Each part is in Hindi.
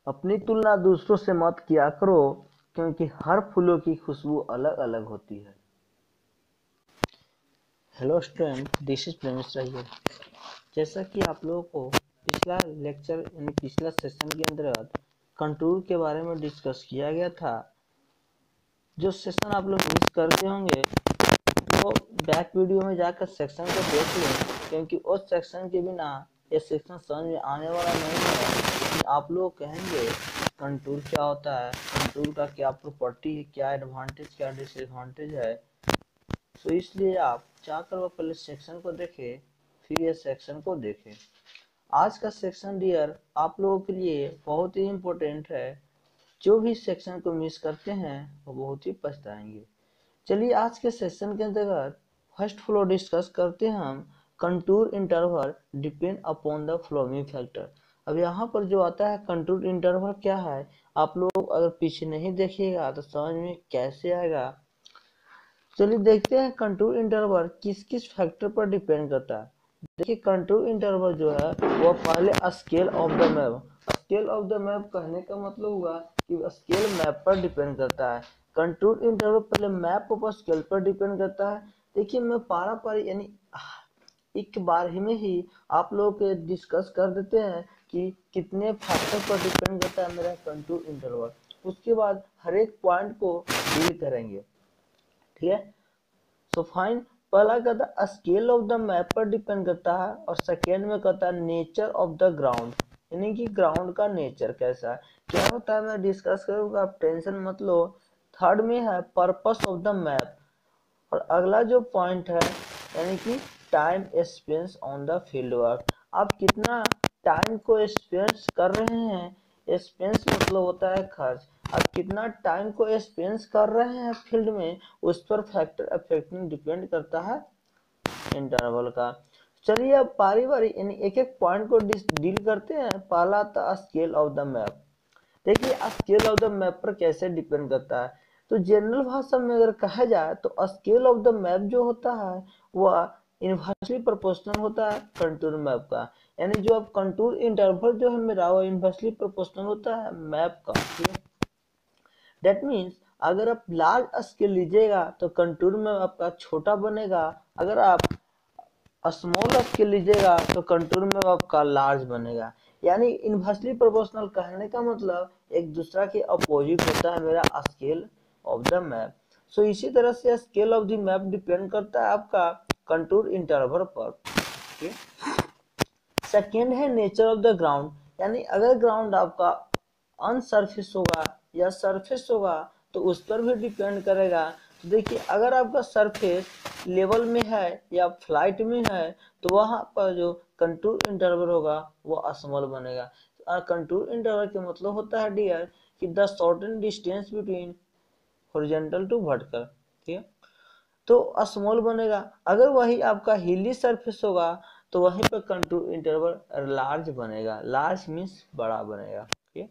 अपनी तुलना दूसरों से मत किया करो, क्योंकि हर फूलों की खुशबू अलग अलग होती है। Hello student, this is premise here. जैसा कि आप लोगों को पिछला लेक्चर यानी पिछला सेशन के अंतर्गत कंटूर के बारे में डिस्कस किया गया था, जो सेशन आप लोग मिस करते होंगे वो बैक वीडियो में जाकर सेक्शन को देख लें, क्योंकि उस सेक्शन के बिना ये सेक्शन समझ में आने वाला नहीं है। लेकिन आप लोग कहेंगे कंटूर क्या होता है, कंटूर का क्या प्रॉपर्टी है, क्या एडवांटेज क्या डिसएडवांटेज है। तो इसलिए आप जाकर वो पहले सेक्शन को देखें, फिर ये सेक्शन को देखें। आज का सेक्शन डियर आप लोगों के लिए बहुत ही इम्पोर्टेंट है। जो भी सेक्शन को मिस करते हैं वो बहुत ही पछताएंगे। चलिए आज के सेशन के अंतर्गत फर्स्ट फ्लो डिस्कस करते हैं हम। Contour interval depend upon the following factor. अब यहाँ पर जो आता है कंटूर इंटरवल क्या है, आप लोग अगर पीछे नहीं देखिएगा तो समझ में कैसे आएगा। चलिए देखते हैं कंटूर इंटरवल किस किस फैक्टर पर डिपेंड करता है। देखिए कंटूर इंटरवल जो है वो पहले scale of the map. Scale of the map कहने का मतलब हुआ कि स्केल मैप पर डिपेंड करता है। कंटूर इंटरवल पहले मैप पर स्केल पर डिपेंड करता है। देखिए मैं पारा पारी यानी एक बार ही में ही आप लोगों के डिस्कस कर देते हैं कि कितने फैक्टर पर डिपेंड करता है मेरा कंटूर इंटरवल। उसके बाद हर एक पॉइंट को डील करेंगे, ठीक है। सो फाइन, पहला कहता स्केल ऑफ द मैप पर डिपेंड करता है, और सेकेंड में कहता है नेचर ऑफ द ग्राउंड, यानी कि ग्राउंड का नेचर कैसा है क्या होता है मैं डिस्कस करूंगा, आप टेंशन मत लो। थर्ड में है पर्पस ऑफ द मैप, और अगला जो पॉइंट है यानी कि time Spence on the field work, आप कितना टाइम को स्पेंस कर रहे हैं। स्पेंस मतलब होता है खर्च, आप कितना टाइम को स्पेंस कर रहे हैं फील्ड में, उस पर फैक्टर अफेक्टिंग डिपेंड करता है इंटरवल का। चलिए अब पारी बारी यानी एक एक पॉइंट को डील करते हैं। पहला था स्केल ऑफ द मैप। देखिए स्केल ऑफ द मैप पर कैसे डिपेंड करता है, तो जनरल भाषा में अगर कहा जाए तो स्केल ऑफ द मैप जो होता है वह इन्वर्सली प्रोपोर्शनल होता है कंटूर मैप का। यानी जो अब कंटूर इंटरवल जो है मेरा वो इन्वर्सली प्रोपोर्शनल होता है मैप का। दैट मीन्स अगर आप लार्ज स्केल लीजिएगा तो कंटूर मैप आपका छोटा बनेगा, अगर आप स्मॉल स्केल लीजिएगा तो कंटूर मैप आपका लार्ज बनेगा। यानी इन्वर्सली प्रोपोर्शनल कहने का मतलब एक दूसरा के अपोजिट होता है मेरा स्केल ऑफ द मैप। सो इसी तरह से scale of the map depend करता है आपका कंटूर इंटरवल पर। सेकेंड है नेचर ऑफ द ग्राउंड, यानी अगर ग्राउंड आपका अनसरफेस होगा या सरफेस होगा तो उस पर भी डिपेंड करेगा। तो देखिए अगर आपका सरफेस लेवल में है या फ्लाइट में है तो वहाँ पर जो कंटूर इंटरवल होगा वो स्मॉल बनेगा। कंटूर इंटरवल का मतलब होता है डियर कि the shorten distance between horizontal to vertical, ठीक है, तो स्मॉल बनेगा। अगर वही आपका हिली सरफेस होगा तो वहीं पर कंटूर इंटरवल लार्ज बनेगा, लार्ज मीन्स बड़ा बनेगा। ठीक है,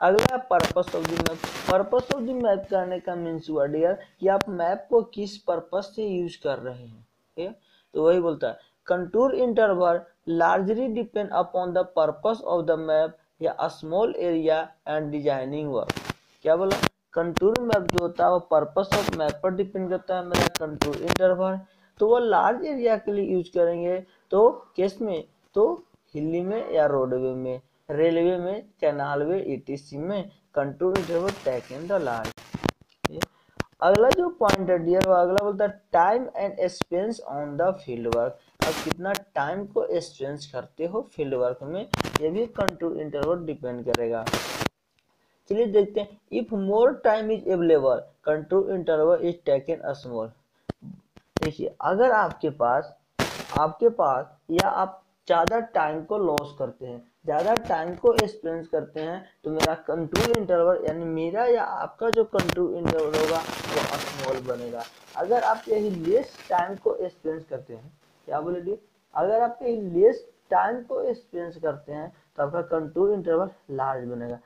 अगला purpose of the map. Purpose of the map करने का मीन्स हुआ डियर कि आप मैप को किस पर्पस से यूज कर रहे हैं। ठीक है, तो वही बोलता है contour interval largely depend upon the purpose of the map या small area and designing work. क्या बोला, कंटूर मैप जो होता है वो पर्पस ऑफ मैप पर डिपेंड करता है मेरा कंटूर इंटरवल, तो वो लार्ज एरिया के लिए यूज करेंगे। तो केस में तो हिली में या रोडवे में, रेलवे में, कैनाल वे ईटीसी में contour interval taken the large. अगला जो पॉइंट है डियर वो अगला बोलता है time and Spence on the field work. अब कितना टाइम को स्पेंस करते हो फील्ड वर्क में, ये भी कंटूर इंटरवल डिपेंड करेगा। चलिए देखते हैं if more time is available contour interval is taken small. देखिए अगर आपके पास या आप ज्यादा टाइम को लॉस करते हैं, ज्यादा टाइम को स्पेंड करते हैं तो मेरा कंटूर इंटरवल यानी मेरा या आपका जो कंटूर इंटरवल होगा वो स्मॉल बनेगा। अगर आप यही लेस टाइम को स्पेंड करते हैं, क्या बोले डी, अगर आप यही लेस टाइम को स्पेंड करते हैं तो आपका कंटूर इंटरवल लार्ज बनेगा।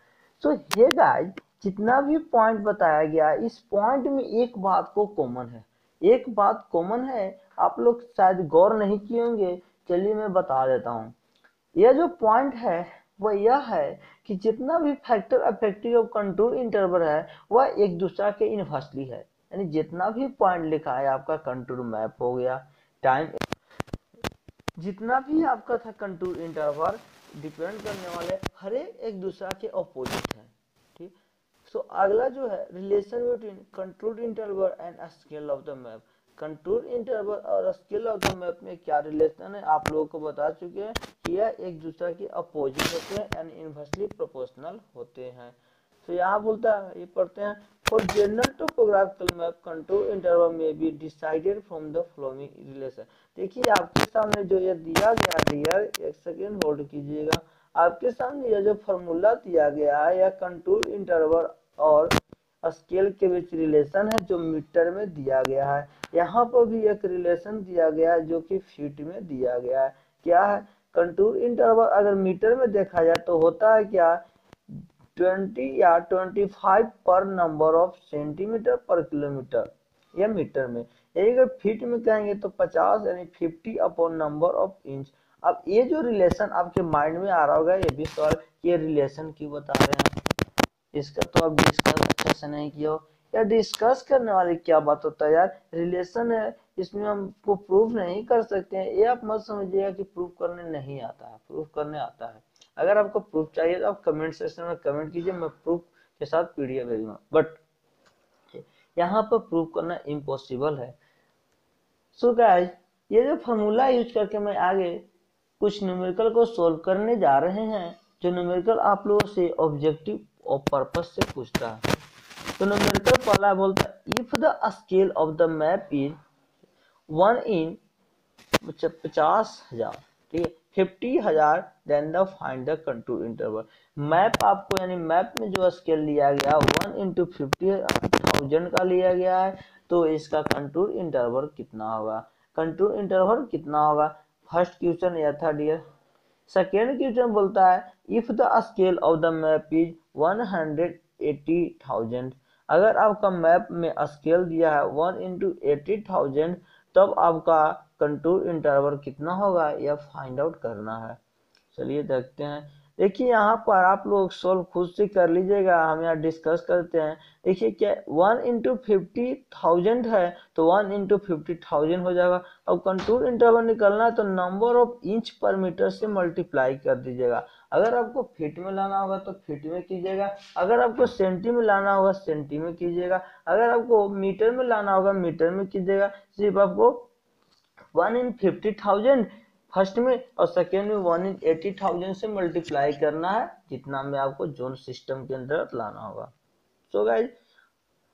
सो ये गाइस जितना भी पॉइंट बताया गया इस पॉइंट में एक बात को कॉमन है, एक बात कॉमन है, आप लोग शायद गौर नहीं किए होंगे। चलिए मैं बता देता हूँ। यह जो पॉइंट है वह यह है कि जितना भी factor affective of contour interval है वह एक दूसरा के इनवर्सली है, यानी जितना भी पॉइंट लिखा है आपका कंटूर मैप हो गया, टाइम जितना भी आपका था कंटूर इंटरवल डिपेंड करने वाले हर एक दूसरा के अपोजिट है। ठीक, सो अगला जो है relation between contour interval and scale of the map. Contour interval और स्केल ऑफ द मैप में क्या रिलेशन है आप लोगों को बता चुके हैं कि यह एक दूसरे के अपोजिट होते हैं एंड इनवर्सली प्रोपोर्शनल होते हैं। तो यहाँ बोलता है, ये पढ़ते हैं, for general topographical map contour interval may be decided from the following relation. देखिए आपके सामने जो ये दिया गया डियर, एक सेकेंड होल्ड कीजिएगा, आपके सामने यह जो फॉर्मूला दिया गया है यह कंटूर इंटरवल और स्केल के बीच रिलेशन है जो मीटर में दिया गया है। यहाँ पर भी एक रिलेशन दिया गया है जो कि फीट में दिया गया है। क्या है, कंटूर इंटरवल अगर मीटर में देखा जाए तो होता है क्या, 20 या 25 पर नंबर ऑफ सेंटीमीटर पर किलोमीटर या मीटर में। यही अगर फीट में कहेंगे तो 50 यानी 50 अपॉन नंबर ऑफ इंच। अब ये जो रिलेशन आपके माइंड में आ रहा होगा, ये भी सवाल, ये रिलेशन क्यों बता रहे हैं, इसका तो अब डिस्कस अच्छे से नहीं किया हो। यार डिस्कस करने वाली क्या बात होता है यार, रिलेशन है, इसमें हमको प्रूफ नहीं कर सकते हैं, ये आप मत समझिएगा कि प्रूफ करने नहीं आता है, प्रूफ करने आता है। अगर आपको प्रूफ चाहिए तो आप कमेंट सेक्शन में कमेंट कीजिए, मैं प्रूफ के साथ पीडीएफ भेजूंगा, बट यहाँ पर प्रूफ करना इम्पॉसिबल है। सो गाइस, ये जो फॉर्मूला यूज करके मैं आगे कुछ न्यूमेरिकल को सोल्व करने जा रहे हैं, जो न्यूमेरिकल आप लोगों से ऑब्जेक्टिव और पर्पस से पूछता है। तो न्यूमेरिकल पहला बोलता है, if the scale of the map is 1 in 50,000, ठीक है, 50,000, then the find the contour interval. Map आपको यानी मैप में जो स्केल लिया गया 1 into 50,000 का लिया गया है, तो इसका कंटूर इंटरवल कितना होगा, कंटूर इंटरवल कितना होगा। फर्स्ट क्वेश्चन यह था डियर। सेकेंड क्वेश्चन बोलता है, if the scale of the map is 180,000, अगर आपका मैप में स्केल दिया है 1 into 80,000, तब आपका कंटूर इंटरवल कितना होगा यह फाइंड आउट करना है। चलिए देखते हैं। देखिए यहाँ पर आप लोग सोल्व खुद से कर लीजिएगा, हम यहाँ डिस्कस करते हैं। देखिए क्या 1 into 50,000 है तो 1 into 50,000 हो जाएगा। अब कंटूर इंटरवल निकलना है तो नंबर ऑफ इंच पर मीटर से मल्टीप्लाई कर दीजिएगा। अगर आपको फीट में लाना होगा तो फीट में कीजिएगा, अगर आपको सेंटी में लाना होगा सेंटी में कीजिएगा, अगर आपको मीटर में लाना होगा मीटर में कीजिएगा। सिर्फ आपको 1 in 50,000 फर्स्ट में और सेकेंड में 1 in 80,000 से मल्टीप्लाई करना है, जितना में आपको जोन सिस्टम के अंदर लाना होगा। सो गाइस,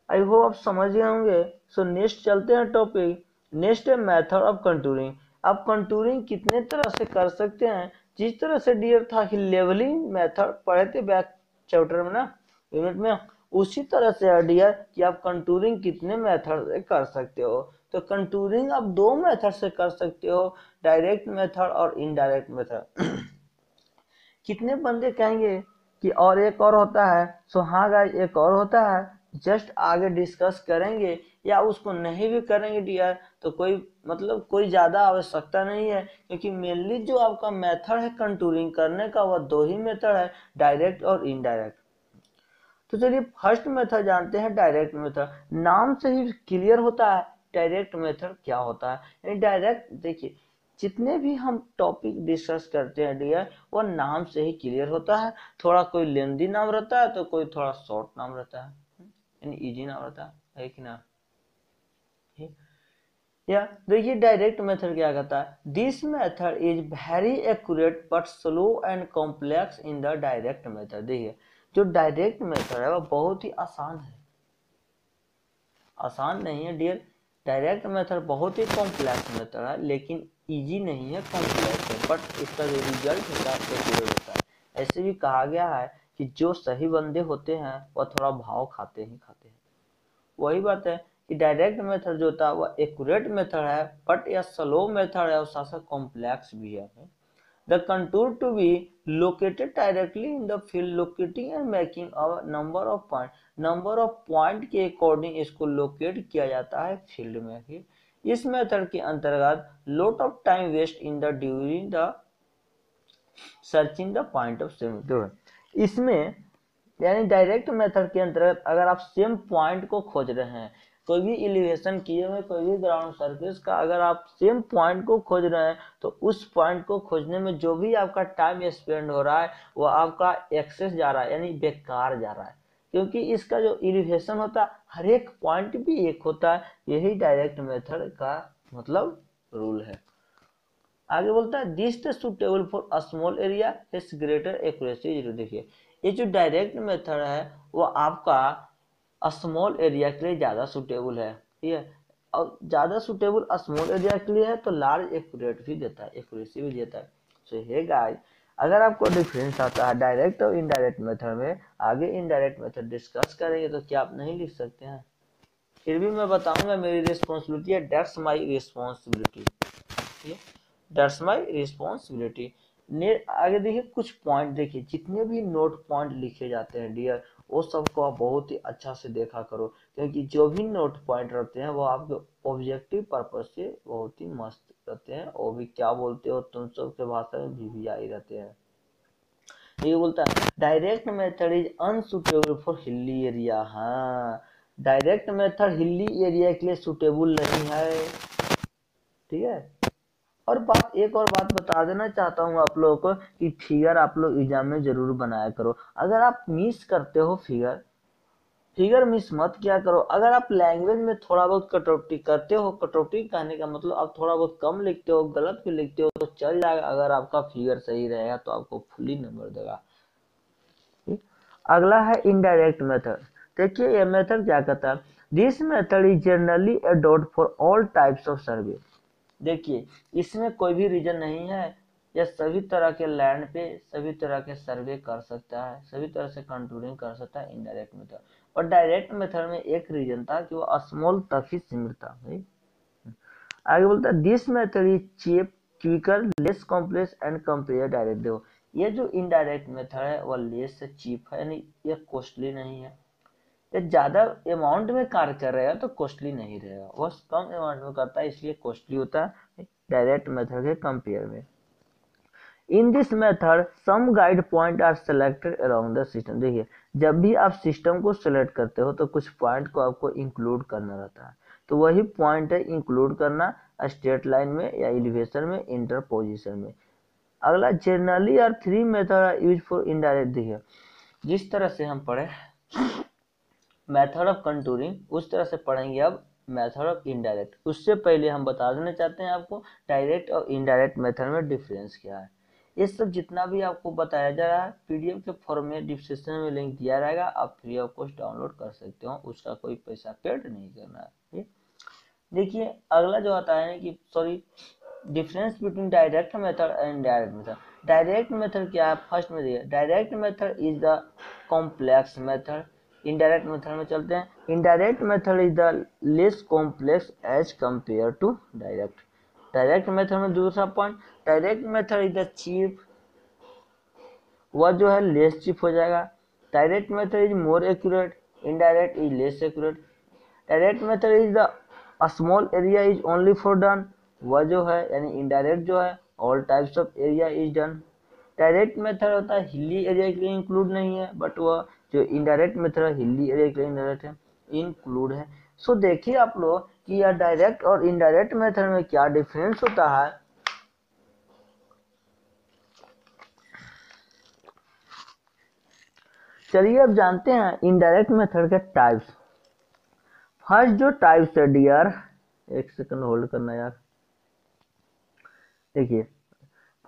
आई होप आप समझ गए होंगे। सो नेक्स्ट चलते हैं टॉपिक, नेक्स्ट है मेथड ऑफ कंटूरिंग। आप कंटूरिंग कितने तरह से कर सकते हैं, जिस तरह से डियर था कि लेवलिंग मेथड पढ़े थे बैक चैप्टर में ना, यूनिट में, उसी तरह से डियर कि आप कंटूरिंग कितने मेथड से कर सकते हो। तो कंटूरिंग आप दो मेथड से कर सकते हो, डायरेक्ट मेथड और इनडायरेक्ट मेथड। कितने बंदे कहेंगे कि और एक और होता है, सो हाँ गाइस एक और होता है, जस्ट आगे डिस्कस करेंगे, या उसको नहीं भी करेंगे डियर तो कोई मतलब कोई ज्यादा आवश्यकता नहीं है, क्योंकि मेनली जो आपका मेथड है कंटूरिंग करने का वह दो ही मेथड है, डायरेक्ट और इनडायरेक्ट। तो चलिए फर्स्ट मेथड जानते हैं, डायरेक्ट मेथड। नाम से ही क्लियर होता है डायरेक्ट मेथड क्या होता है। यानी डायरेक्ट, देखिए जितने भी हम टॉपिक डिस्कस करते हैं डियर वो नाम से ही क्लियर होता है। थोड़ा कोई लेंदी नाम रहता है तो कोई थोड़ा शॉर्ट नाम रहता है, यानी इजी नाम रहता है कि ना। या देखिए डायरेक्ट मेथड क्या कहता है, this method is very accurate but slow and complex in the direct method. देखिए जो डायरेक्ट मेथड है वह बहुत ही आसान है, आसान नहीं है डियर, डायरेक्ट मेथड बहुत ही कॉम्प्लेक्स मेथड है, लेकिन इजी नहीं है, कॉम्प्लेक्स है, बट इसका जो रिजल्ट होता है एक्यूरेट होता है। ऐसे भी कहा गया है कि जो सही बंदे होते हैं वह थोड़ा भाव खाते ही खाते हैं। वही बात है कि डायरेक्ट मेथड जो होता है वह एक्यूरेट मेथड है, बट यह स्लो मेथड है और साथ साथ कॉम्प्लेक्स भी है। The contour to be located directly in the field, locating and making a number of point, number of point के अकॉर्डिंग इसको लोकेट किया जाता है फील्ड में। इस मेथड के अंतर्गत lot of time waste in the during the searching the point of same, इसमें यानी डायरेक्ट मेथड के अंतर्गत अगर आप सेम पॉइंट को खोज रहे हैं, कोई भी एलिवेशन किए हुए कोई भी ग्राउंड सरफेस का अगर आप सेम पॉइंट को खोज रहे हैं तो उस पॉइंट को खोजने में जो भी आपका टाइम स्पेंड हो रहा है वो आपका एक्सेस जा रहा है, यानी बेकार जा रहा है, क्योंकि इसका जो एलिवेशन होता है हर एक पॉइंट भी एक होता है। यही डायरेक्ट मेथड का मतलब रूल है। आगे बोलता है this the suitable for a small area is greater accuracy. देखिए ये जो डायरेक्ट मेथड है वो आपका स्मॉल एरिया के लिए ज्यादा सुटेबल है, ठीक है, और ज्यादा सुटेबल स्मॉल एरिया के लिए है तो लार्ज एक्यूरेट भी देता है, एक्यूरेसी भी देता है। सो हे गाइस, अगर आपको डिफरेंस आता है डायरेक्ट और इनडायरेक्ट मेथड में, आगे इनडायरेक्ट मेथड डिस्कस करेंगे तो क्या आप नहीं लिख सकते हैं? फिर भी मैं बताऊंगा, मेरी रिस्पॉन्सिबिलिटी है, दैट्स माई रिस्पॉन्सिबिलिटी, ठीक है, दैट्स माई रिस्पॉन्सिबिलिटी। आगे देखिए कुछ पॉइंट, देखिए जितने भी नोट पॉइंट लिखे जाते हैं डियर, वो सबको आप बहुत ही अच्छा से देखा करो, क्योंकि जो भी नोट पॉइंट रहते हैं वो आपके ऑब्जेक्टिव पर्पज से बहुत ही मस्त रहते हैं। वो भी क्या बोलते हो तुम सब के भाषा में VVI रहते हैं। ये बोलता है direct method is unsuitable for hilly area. हाँ, डायरेक्ट मेथड हिली एरिया के लिए सुटेबल नहीं है, ठीक है। और एक और बात बता देना चाहता हूँ आप लोगों को कि फिगर आप लोग एग्जाम में जरूर बनाया करो। अगर आप मिस करते हो फिगर मिस मत किया करो। अगर आप लैंग्वेज में थोड़ा बहुत कटौती करते हो, कटौती कहने का मतलब आप थोड़ा बहुत कम लिखते हो, गलत भी लिखते हो तो चल जाएगा, अगर आपका फिगर सही रहेगा तो आपको फुली नंबर देगा। अगला है इनडायरेक्ट मेथड। देखिए ये मेथड क्या कहता है, this method is generally adopted for all types of सर्वे। देखिए इसमें कोई भी रीजन नहीं है, यह सभी तरह के लैंड पे सभी तरह के सर्वे कर सकता है, सभी तरह से कंटूरिंग कर सकता है इनडायरेक्ट मेथड। और डायरेक्ट मेथड में एक रीजन था कि वो स्मॉल तक ही सीमित था भाई। आगे बोलता है this method is cheap, quicker, less complex and compare direct. देखो ये जो इनडायरेक्ट मेथड है वो लेस से चीप है, यानी ये कॉस्टली नहीं है, ये ज्यादा अमाउंट में कार्य कर रहेगा तो कॉस्टली नहीं रहेगा, वो कम अमाउंट में करता है इसलिए कॉस्टली होता है डायरेक्ट मेथड के कंपेयर में। In this method some guide point are selected around the system. देखिए जब भी आप सिस्टम को सेलेक्ट करते हो तो कुछ पॉइंट को आपको इंक्लूड करना रहता है, तो वही पॉइंट है इंक्लूड करना स्ट्रेट लाइन में या एलिवेशन में, इंटरपोजिशन में। अगला generally are three method are use for indirect. देखिए जिस तरह से हम पढ़े मेथड ऑफ कंटूरिंग उस तरह से पढ़ेंगे अब मेथड ऑफ इनडायरेक्ट। उससे पहले हम बता देना चाहते हैं आपको डायरेक्ट और इनडायरेक्ट मेथड में डिफरेंस क्या है। ये सब जितना भी आपको बताया जा रहा है PDF के फॉर्म में डिस्क्रिप्शन में लिंक दिया रहेगा, आप फ्री ऑफ कॉस्ट डाउनलोड कर सकते हो, उसका कोई पैसा पेड नहीं करना है। देखिए अगला जो आता है कि sorry difference between direct method and indirect method. Direct method क्या है, फर्स्ट में देखिए direct method is the complex method. Indirect method में चलते हैं, indirect method is the less complex as compare to direct. Direct method में दूसरा point, direct method is the cheap, वह जो है लेस चीप हो जाएगा। Direct method is more accurate, indirect is less accurate. Direct method is the small area is only for done, वह जो है यानी इनडायरेक्ट जो है all types of area is done. Direct method होता है हिली एरिया के लिए इंक्लूड नहीं है, बट वह जो इनडायरेक्ट मेथड है हिली एरिया के लिए इनडायरेक्ट है, इंक्लूड है। सो देखिए आप लोग कि यह डायरेक्ट और इनडायरेक्ट मेथड में क्या डिफरेंस होता है। चलिए अब जानते हैं इनडायरेक्ट मेथड के टाइप्स। फर्स्ट जो टाइप्स है डियर, एक सेकंड होल्ड करना यार। देखिए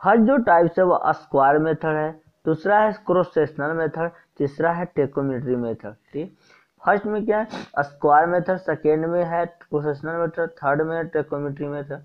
फर्स्ट जो टाइप्स है वो स्क्वायर मेथड है, दूसरा है क्रॉस सेक्शनल मेथड, तीसरा है टेकोमेट्री मेथड। ठीक, फर्स्ट में क्या है स्क्वायर मेथड, सेकेंड में है क्रॉस सेक्शनल मेथड, थर्ड में है टेकोमेट्री मेथड।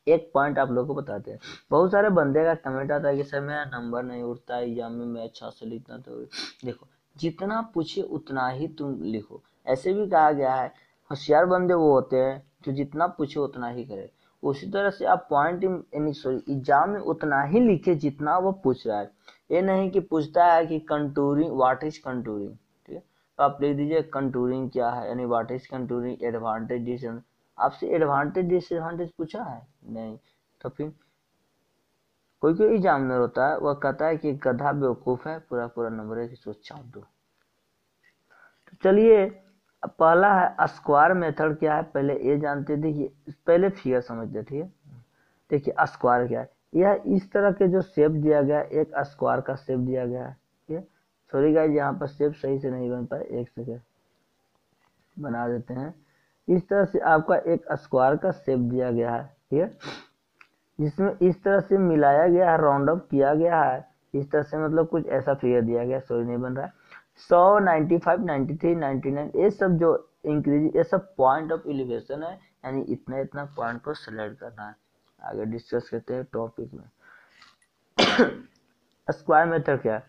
एक पॉइंट आप लोगों को बताते हैं, बहुत सारे बंदे का कमेंट आता है कि सर मेरा नंबर नहीं उठता है एग्जाम में, मैं अच्छा से लिखना। तो देखो जितना पूछे उतना ही तुम लिखो, ऐसे भी कहा गया है होशियार बंदे वो होते हैं जो जितना पूछे उतना ही करे। उसी तरह से आप पॉइंट एग्जाम में उतना ही लिखे जितना वो पूछ रहा है। ये नहीं कि पूछता है कि कंटूरिंग, व्हाट इज कंटूरिंग, ठीक है, तो आप लिख दीजिए कंटूरिंग क्या है, यानी what is contouring, advantage disadvantage. आपसे एडवांटेज डिसएडवांटेज पूछा है नहीं, तो फिर कोई कोई एग्जामिनर होता है वह कहता है कि गधा बेवकूफ है, पूरा पूरा नंबर है कि इसको छाप दो। तो चलिए पहला है स्क्वायर मेथड क्या है, पहले ये जानते देखिए, पहले फिगर समझते। ठीक है, देखिए स्क्वायर क्या है, यह इस तरह के जो शेप दिया गया है, एक स्क्वायर का शेप दिया गया है। ठीक है, सॉरी गाइस यहाँ पर शेप सही से नहीं बन पाए, एक सेकेंड बना देते हैं। इस तरह से आपका एक स्क्वायर का शेप दिया गया है। ठीक है, जिसमें इस तरह से मिलाया गया है, राउंड अप किया गया है, इस तरह से मतलब कुछ ऐसा फिगर दिया गया, सॉरी नहीं बन रहा है। 100, 95, 93, 99 ये सब जो इंक्रीज, ये सब पॉइंट ऑफ एलिवेशन है, यानी इतना इतना पॉइंट को सेलेक्ट करना है। आगे डिस्कस करते हैं टॉपिक में। स्क्वायर मेथड क्या है,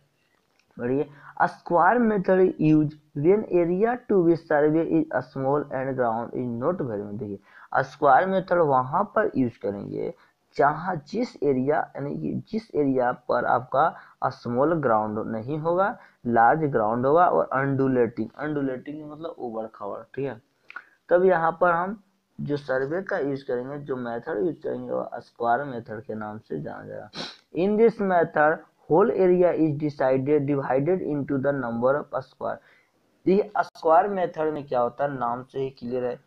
बढ़िए। Square method use when area to be survey is small and ground is not very much. देखिए स्क्वायर मेथड वहां पर यूज करेंगे जहां जिस एरिया, यानी कि जिस एरिया पर आपका स्मॉल ग्राउंड नहीं होगा, लार्ज ग्राउंड होगा और अंडुलेटिंग, अंडुलेटिंग मतलब उबड़ खाबड़। ठीक है, तब यहाँ पर हम जो सर्वे का यूज करेंगे, जो मेथड यूज करेंगे वो स्क्वायर मेथड के नाम से जाना जाएगा। In this method whole area is divided into the number of square. ये स्क्वायर मेथड में क्या होता है, नाम से ही क्लियर है,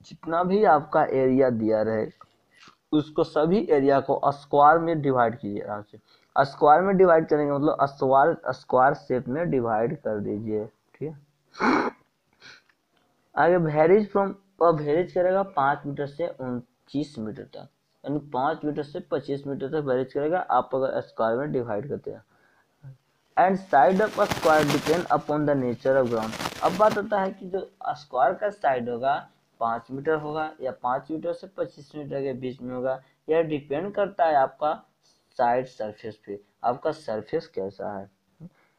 जितना भी आपका एरिया दिया रहे उसको सभी एरिया को स्क्वायर में डिवाइड कीजिए आराम से। स्क्वायर में डिवाइड करेंगे मतलब स्क्वायर स्क्वायर शेप में डिवाइड कर दीजिए। ठीक है, आगे वेरीज फ्रॉम, वेरीज करेगा 5 मीटर से 29 मीटर तक, यानी 5 मीटर से 25 मीटर तक वेरीज करेगा, आप अगर स्क्वायर में डिवाइड करते हैं। And side of square depend upon the nature of ground. अब बात होता है कि जो स्क्वायर का साइड होगा 5 मीटर होगा या 5 मीटर से 25 मीटर के बीच में होगा, यह डिपेंड करता है आपका साइड सरफेस पे, आपका सरफेस कैसा है।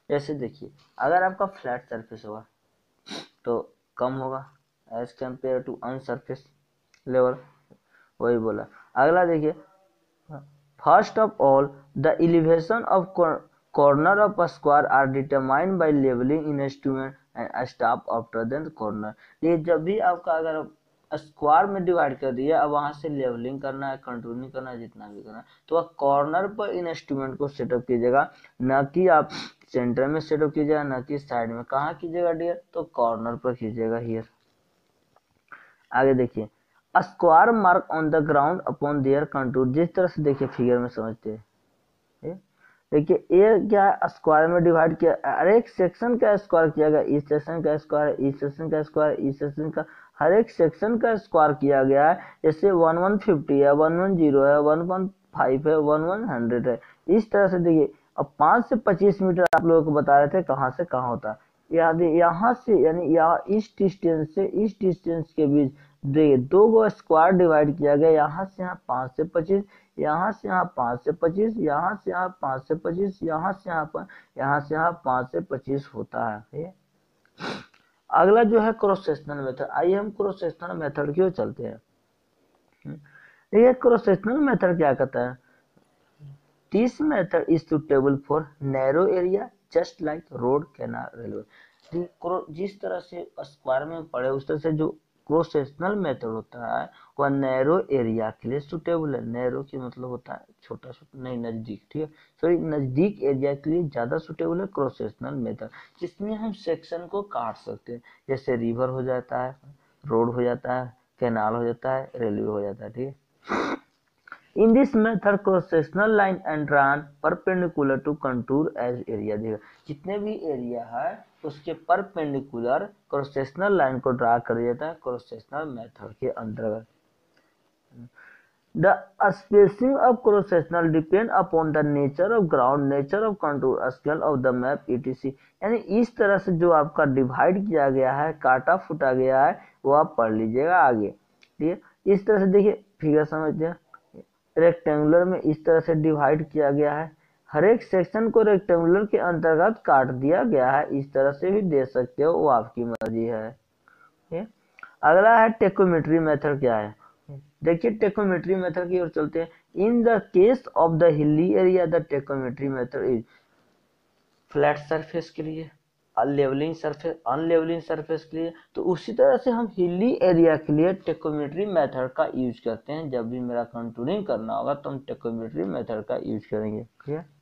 जैसे देखिए अगर आपका फ्लैट सरफेस होगा तो कम होगा एज कम्पेयर टू अनसरफेस लेवल, वही बोला। अगला देखिए, first of all the elevation of corner of a square are determined by leveling in instrument and stop after the corner। ये जब भी आपका अगर स्क्वायर में डिवाइड कर दिया, अब वहां से लेवलिंग करना है, कंट्रोलिंग करना है, जितना भी करना है, तो वह कॉर्नर पर इन इंस्ट्रूमेंट को सेटअप कीजिएगा, ना कि आप सेंटर में सेटअप कीजिएगा, ना कि साइड में। कहाँ कीजिएगा डियर, तो कॉर्नर पर कीजिएगा हियर। आगे देखिए, square mark on the ground upon their contour, जिस तरह से देखिए फिगर में समझते हैं। देखिए ये क्या है, स्क्वायर में डिवाइड किया, हर एक सेक्शन का स्क्वायर किया गया, इस सेक्शन का स्क्वायर, इस सेक्शन का स्क्वायर, इस सेक्शन का, हर एक सेक्शन का स्क्वायर किया गया है। जैसे 1150 है, 110 है, 115 है, 1100 है, इस तरह से देखिए। अब 5 से 25 मीटर आप लोगों को बता रहे थे कहाँ से कहाँ होता है, यहाँ से, यानी यहाँ इस डिस्टेंस से इस डिस्टेंस के बीच देखिए 2 गो स्क्वायर डिवाइड किया गया, यहाँ से यहाँ 5 से 25, यहाँ से यहाँ 5 से 25, यहाँ से यहाँ 5 से 25, यहाँ से यहाँ पर, यहाँ से यहाँ 5 से 25 होता है। अगला जो है क्रॉस सेक्शनल मेथड। आइए हम क्रॉस सेक्शनल मेथड की ओर चलते हैं। ये क्रॉस सेक्शनल मेथड क्या कहता है, this method is suitable for narrow area just like road, canal, railway. जिस तरह से स्क्वायर में पड़े उस तरह से जो क्रॉस सेक्शनल मेथड होता है वह नैरो एरिया के लिए सुटेबल है। नैरो की मतलब होता है छोटा छोटा, नहीं नजदीक, ठीक है, सॉरी नजदीक एरिया के लिए ज्यादा सुटेबल है क्रॉस सेक्शनल मेथड, जिसमें हम सेक्शन को काट सकते हैं, जैसे रिवर हो जाता है, रोड हो जाता है, कैनाल हो जाता है, रेलवे हो जाता है। ठीक है, in this method cross sectional line and run perpendicular to contour as area। देखो जितने भी एरिया है उसके परपेंडिकुलर क्रॉस सेक्शनल लाइन को ड्रा कर दिया जाता है क्रॉस सेक्शनल मेथड के अंतर्गत। The spacing of cross sectional depend upon the nature of ground, nature of contour, scale of the map etc। यानी इस तरह से जो आपका डिवाइड किया गया है, काटा फूटा गया है, वो आप पढ़ लीजिएगा आगे। ठीक है, इस तरह से देखिए फिगर समझते हैं, रेक्टेंगुलर में इस तरह से डिवाइड किया गया है, हर एक सेक्शन को रेक्टेंगुलर के अंतर्गत काट दिया गया है, इस तरह से भी दे सकते हो, वो आपकी मर्जी है। अगला है टेकोमेट्री मेथड क्या है, देखिए टेकोमेट्री मेथड की ओर चलते हैं। In the case of the hilly area the tacheometry method is flat surface के लिए, अनलेवलिंग सरफेस के लिए। तो उसी तरह से हम हिली एरिया के लिए टेकोमेट्री मेथड का यूज करते हैं। जब भी मेरा कंटूरिंग करना होगा तो हम टेकोमेट्री मेथड का यूज करेंगे। ठीक है।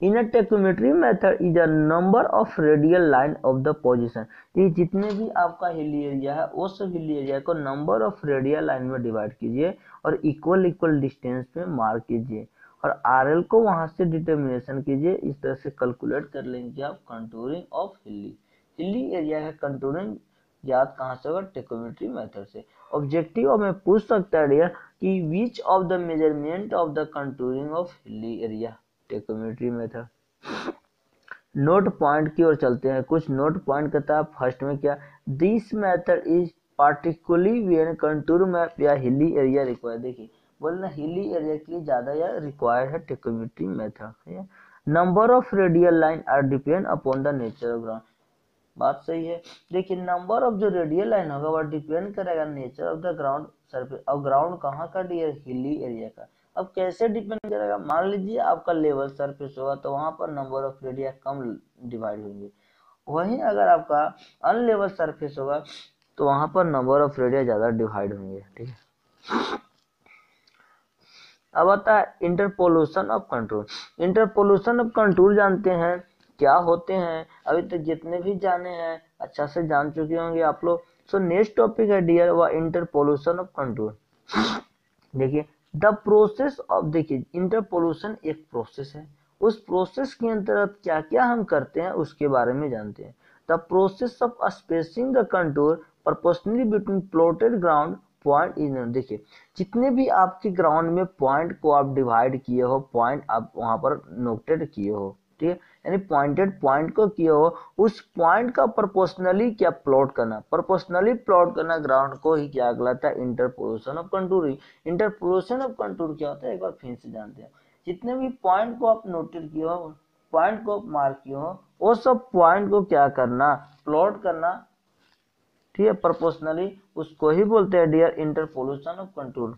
In a tachymetry method is a number of radial line of the position। ये जितने भी आपका हिली एरिया है वो सब हिली एरिया को नंबर ऑफ रेडियल लाइन में डिवाइड कीजिए और इक्वल डिस्टेंस पे मार्क कीजिए और RL को वहां से डिटर्मिनेशन कीजिए। इस तरह से कैलकुलेट कर लेंगे आप कंटूरिंग ऑफ हिली एरिया का कंटूरिंग याद कहाँ से होगा? टेकोमेट्री मेथड से। ऑब्जेक्टिव में पूछ सकता है डियर कि which of the measurement of the contouring of hilly area tacheometry method. Note point की ओर चलते हैं। कुछ नोट पॉइंट कहता है फर्स्ट में क्या, this method is particularly when contour map या हिली एरिया रिक्वायर्ड। देखिए बोलना हिली एरिया के लिए ज्यादा या रिक्वायर्ड है tacheometry method. Number of radial line are depend upon the nature of ground. बात सही है। देखिए नंबर ऑफ जो रेडियल लाइन होगा वह डिपेंड करेगा nature of the ground surface. और ग्राउंड कहाँ का डियर? हिली एरिया का। अब कैसे डिपेंड करेगा? मान लीजिए आपका लेवल सरफेस होगा तो वहां पर नंबर ऑफ रेडिया कम डिवाइड होंगे, वहीं अगर आपका अनलेवल सरफेस होगा तो वहां पर नंबर ऑफ रेडिया ज्यादा डिवाइड होंगे। ठीक है। अब आता है interpolation of contour. Interpolation of contour जानते हैं क्या होते हैं? अभी तक जितने भी जाने हैं अच्छा से जान चुके होंगे आप लोग। सो नेक्स्ट टॉपिक है डियर वह इंटरपोलेशन ऑफ कंटूर। देखिए द प्रोसेस ऑफ, देखिए इंटरपोलेशन एक प्रोसेस है। उस प्रोसेस के अंतर्गत क्या क्या हम करते हैं उसके बारे में जानते हैं। The process of spacing the contour proportionally between plotted ground point in. देखिए जितने भी आपके ग्राउंड में पॉइंट को आप डिवाइड किए हो, पॉइंट आप वहां पर नोटेड किए हो, ठीक है, यानी पॉइंटेड पॉइंट को किए हो, उस पॉइंट का प्रोपोर्शनली क्या प्लॉट करना, प्रोपोर्शनली प्लॉट करना ग्राउंड को ही क्या कहलाता है? Interpolation of contouring. Interpolation of contour क्या होता है एक बार फिर से जानते हैं। जितने भी पॉइंट को आप नोटेड किए हो, पॉइंट को मार्क किए हो, वो सब पॉइंट को क्या करना? प्लॉट करना। ठीक है, प्रोपोर्शनली उसको ही बोलते हैं डियर इंटरपोलेशन ऑफ कंटूर।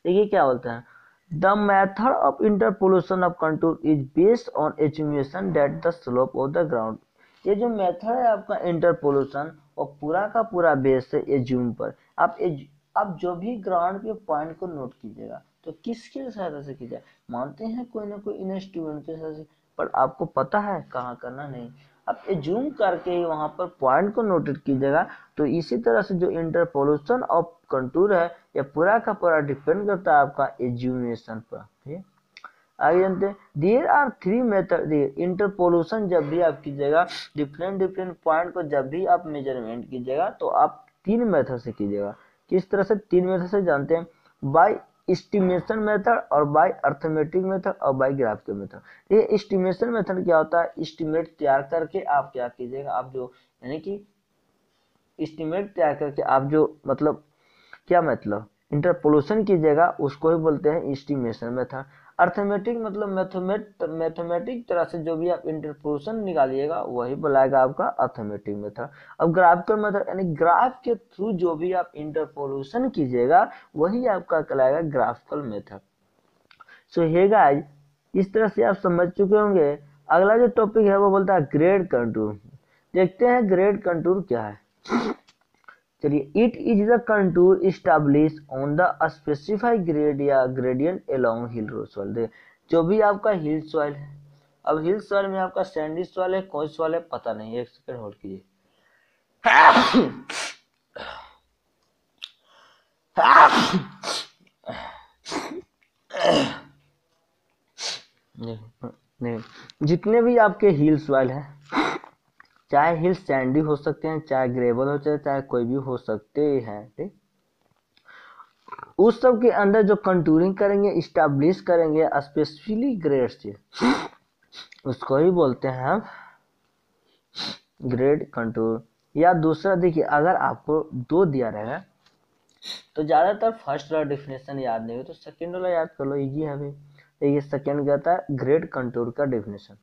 देखिए क्या बोलते हैं, the method of interpolation of contour is based on estimation that the slope of the ground. ये जो मेथड है आपका इंटरपोलेशन और पूरा का पूरा बेस है एज्यूम पर। आप जो भी ग्राउंड पे पॉइंट को नोट कीजिएगा तो किसकी सहायता से कीजिएगा? मानते हैं कोई ना कोई इंस्ट्रूमेंट के सहायता से, पर आपको पता है कहाँ करना नहीं, आप एज्यूम करके ही वहां पर पॉइंट को नोटेट कीजिएगा। तो इसी तरह से जो इंटरपोलेशन ऑफ कंटूर है ये पूरा का पूरा डिपेंड करता है आपका एज्यूमेशन पर। ठीक है, आगे जानते हैं there are three method. Interpolation जब भी आप कीजिएगा, डिफरेंट पॉइंट को जब भी आप मेजरमेंट कीजिएगा तो आप तीन मेथड से कीजिएगा। किस तरह से? तीन मेथड से जानते हैं, बाय एस्टिमेशन मेथड और बाय अर्थमेटिक मेथड और बाय ग्राफिकल मेथड। ये एस्टिमेशन मेथड क्या होता है? एस्टिमेट तैयार करके आप क्या कीजिएगा, आप जो यानी कि एस्टिमेट तैयार करके आप जो मतलब क्या मतलब इंटरपोलेशन कीजिएगा उसको ही बोलते हैं एस्टिमेशन मेथड। अर्थमेटिक मतलब मैथमेटिक तरह से जो भी आप इंटरपोलेशन निकालिएगा वही बुलाएगा आपका अर्थमेटिक मेथड। अब ग्राफिकल मेथड यानी ग्राफ के थ्रू जो भी आप इंटरपोलेशन कीजिएगा वही आपका कहलाएगा ग्राफिकल मेथड। सो हे गाइस, इस तरह से आप समझ चुके होंगे। अगला जो टॉपिक है वो बोलता है ग्रेड कंटूर। देखते हैं ग्रेड कंटूर क्या है। चलिए, it is the contour establish on the specified grade या ग्रेडियंट अलोंग हिल सॉइल। जो भी आपका हिल सॉइल है, अब हिल सॉइल में आपका सैंडी सॉइल है, कौन सॉइल है पता नहीं, एक सेकंड होल्ड कीजिए। नहीं, जितने भी आपके हिल सॉइल है, चाहे हिल सैंडी हो सकते हैं, चाहे ग्रेवल हो, चाहे कोई भी हो सकते हैं, ठीक, उस सब के अंदर जो कंटूरिंग करेंगे, इस्टेब्लिश करेंगे स्पेसिफिकली ग्रेड से, उसको ही बोलते हैं हम ग्रेड कंटूर। या दूसरा देखिए, अगर आपको दो दिया रहेगा तो ज्यादातर फर्स्ट वाला डिफिनेशन याद नहीं हो तो सेकंड वाला याद कर लो, इजी है अभी। देखिए सेकंड कहता है ग्रेड कंटूर का definition,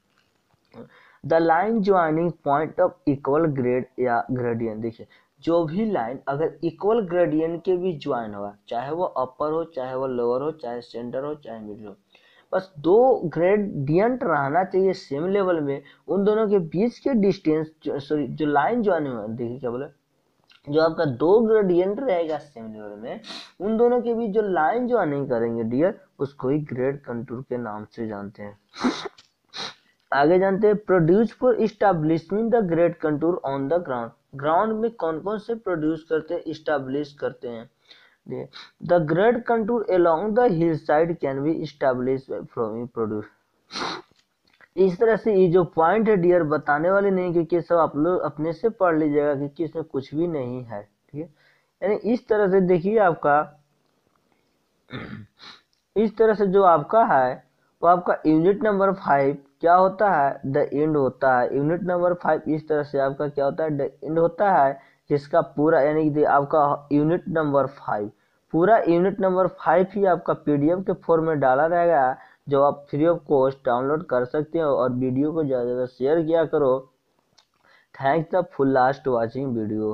the line joining point of equal grade या ग्रेडियंट। देखिए जो भी लाइन अगर इक्वल ग्रेडियंट के भी ज्वाइन होगा, चाहे वो अपर हो, चाहे वो लोअर हो, चाहे सेंटर हो, चाहे मिडिल हो, बस 2 ग्रेडियंट रहना चाहिए सेम लेवल में, उन दोनों के बीच के डिस्टेंस सॉरी जो लाइन ज्वाइनिंग है, देखिए क्या बोले, जो आपका 2 ग्रेडियंट रहेगा सेम लेवल में, उन दोनों के बीच जो लाइन ज्वाइनिंग करेंगे डियर, उसको ही ग्रेड कंटूर के नाम से जानते हैं। आगे जानते हैं produce for establishment the grade contour on the ground. Ground में कौन कौन से प्रोड्यूस करते हैं, इस्टेब्लिश करते हैं। The grade contour along the hill side can be establish from produce. इस तरह से ये जो पॉइंट है डियर बताने वाले नहीं, क्योंकि सब आप लोग अपने से पढ़ लीजिएगा, क्योंकि इसमें कुछ भी नहीं है, ठीक है। यानी इस तरह से देखिए आपका इस तरह से जो आपका है वो आपका यूनिट नंबर 5 क्या होता है, द एंड होता है। यूनिट नंबर 5 इस तरह से आपका क्या होता है, द एंड होता है, जिसका पूरा यानी कि आपका यूनिट नंबर 5 पूरा यूनिट नंबर 5 ही आपका पीडीएफ के फॉर्म में डाला रहेगा, जो आप फ्री ऑफ कॉस्ट डाउनलोड कर सकते हो। और वीडियो को ज़्यादा से ज़्यादा शेयर किया करो। Thanks the full last watching video.